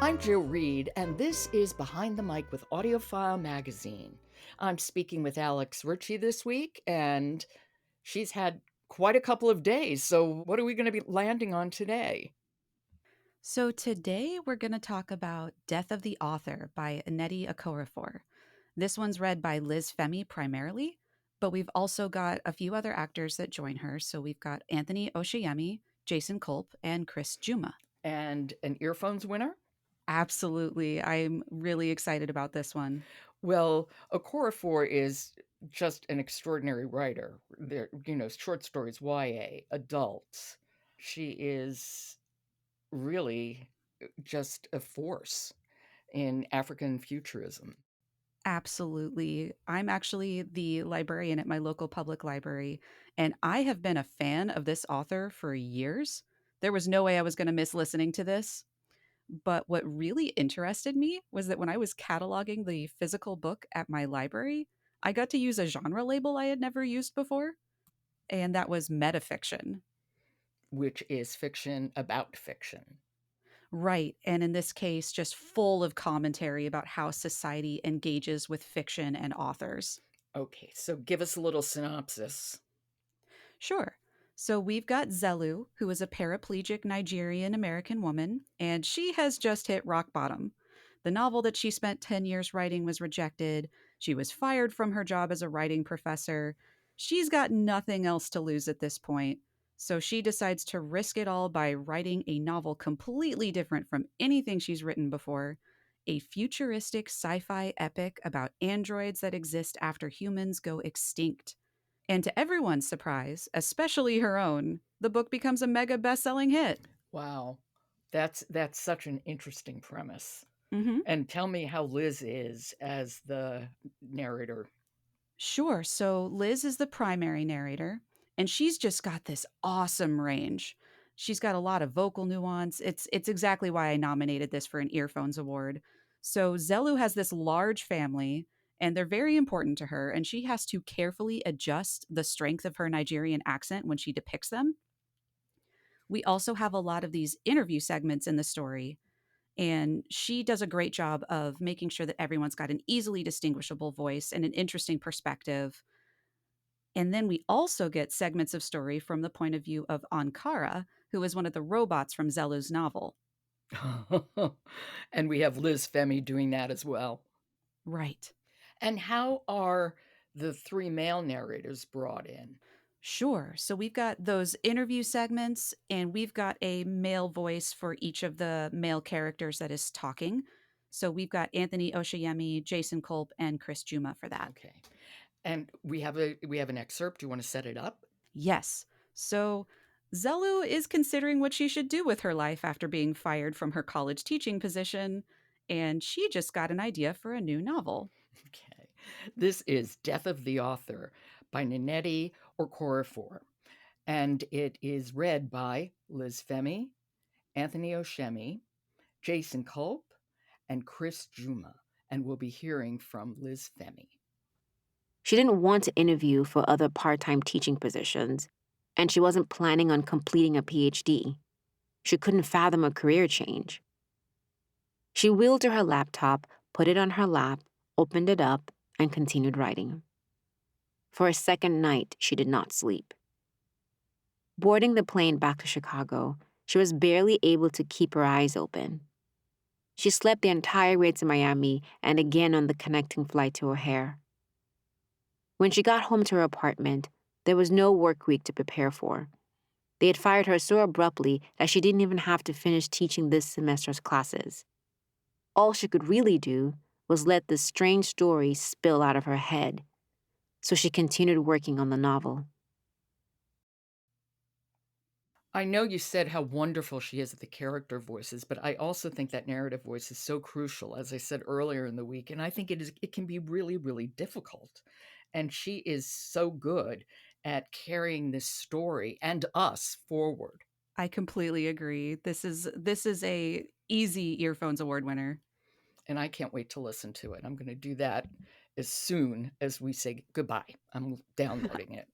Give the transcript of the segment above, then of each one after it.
I'm Jill Reed, and this is Behind the Mic with AudioFile magazine. I'm speaking with Alex Richey this week, and she's had quite a couple of days. So, what are we going to be landing on today? So today we're going to talk about Death of the Author by Nnedi Okorafor. This one's read by Liz Femi primarily, but we've also got a few other actors that join her. So we've got Anthony Oseyemi, Jason Culp, and Chris Djuma. And an Earphones winner? Absolutely. I'm really excited about this one. Well, Okorafor is just an extraordinary writer. Short stories, YA, adults. She is really just a force in African futurism. Absolutely. I'm actually the librarian at my local public library, and I have been a fan of this author for years. There was no way I was going to miss listening to this. But what really interested me was that when I was cataloging the physical book at my library, I got to use a genre label I had never used before, and that was metafiction. Which is fiction about fiction. Right. And in this case, just full of commentary about how society engages with fiction and authors. Okay, so give us a little synopsis. Sure. So we've got Zelu, who is a paraplegic Nigerian American woman, and she has just hit rock bottom. The novel that she spent 10 years writing was rejected. She was fired from her job as a writing professor. She's got nothing else to lose at this point. So she decides to risk it all by writing a novel completely different from anything she's written before, a futuristic sci fi epic about androids that exist after humans go extinct. And to everyone's surprise, especially her own, the book becomes a mega best-selling hit. Wow. That's such an interesting premise. Mhm. And tell me how Liz is as the narrator. Sure. So Liz is the primary narrator, and she's just got this awesome range. She's got a lot of vocal nuance. It's exactly why I nominated this for an Earphones Award. So Zelu has this large family, and they're very important to her, and she has to carefully adjust the strength of her Nigerian accent when she depicts them. We also have a lot of these interview segments in the story. And she does a great job of making sure that everyone's got an easily distinguishable voice and an interesting perspective. And then we also get segments of story from the point of view of Ankara, who is one of the robots from Zelu's novel. And we have Liz Femi doing that as well. Right. And how are the three male narrators brought in? Sure. So we've got those interview segments, and we've got a male voice for each of the male characters that is talking. So we've got Anthony Oshiyemi, Jason Culp, and Chris Djuma for that. Okay. And we have an excerpt. Do you want to set it up? Yes. So Zelu is considering what she should do with her life after being fired from her college teaching position, and she just got an idea for a new novel. Okay. This is Death of the Author by Nnedi Okorafor. And it is read by Liz Femi, Anthony Oshemi, Jason Culp, and Chris Djuma. And we'll be hearing from Liz Femi. She didn't want to interview for other part-time teaching positions, and she wasn't planning on completing a PhD. She couldn't fathom a career change. She wheeled to her laptop, put it on her lap, opened it up, and continued writing. For a second night, she did not sleep. Boarding the plane back to Chicago, she was barely able to keep her eyes open. She slept the entire way to Miami and again on the connecting flight to O'Hare. When she got home to her apartment, there was no work week to prepare for. They had fired her so abruptly that she didn't even have to finish teaching this semester's classes. All she could really do was let this strange story spill out of her head, so she continued working on the novel. I know you said how wonderful she is at the character voices, but I also think that narrative voice is so crucial, as I said earlier in the week, and I think it can be really, really difficult. And she is so good at carrying this story and us forward. I completely agree. This is a easy Earphones Award winner. And I can't wait to listen to it. I'm going to do that as soon as we say goodbye. I'm downloading it.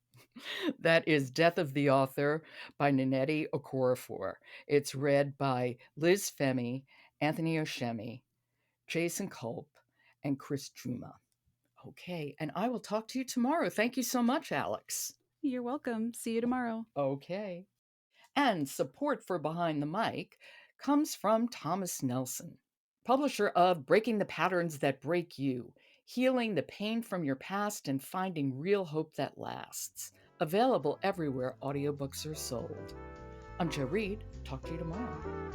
That is Death of the Author by Nnedi Okorafor. It's read by Liz Femi Anthony Oseyemi, Jason Culp, and Chris Djuma. Okay, and I will talk to you tomorrow. Thank you so much, Alex. You're welcome. See you tomorrow. Okay. And support for Behind the Mic comes from Thomas Nelson, publisher of Breaking the Patterns That Break You, Healing the Pain from Your Past and Finding Real Hope That Lasts. Available everywhere audiobooks are sold. I'm Jo Reed. Talk to you tomorrow.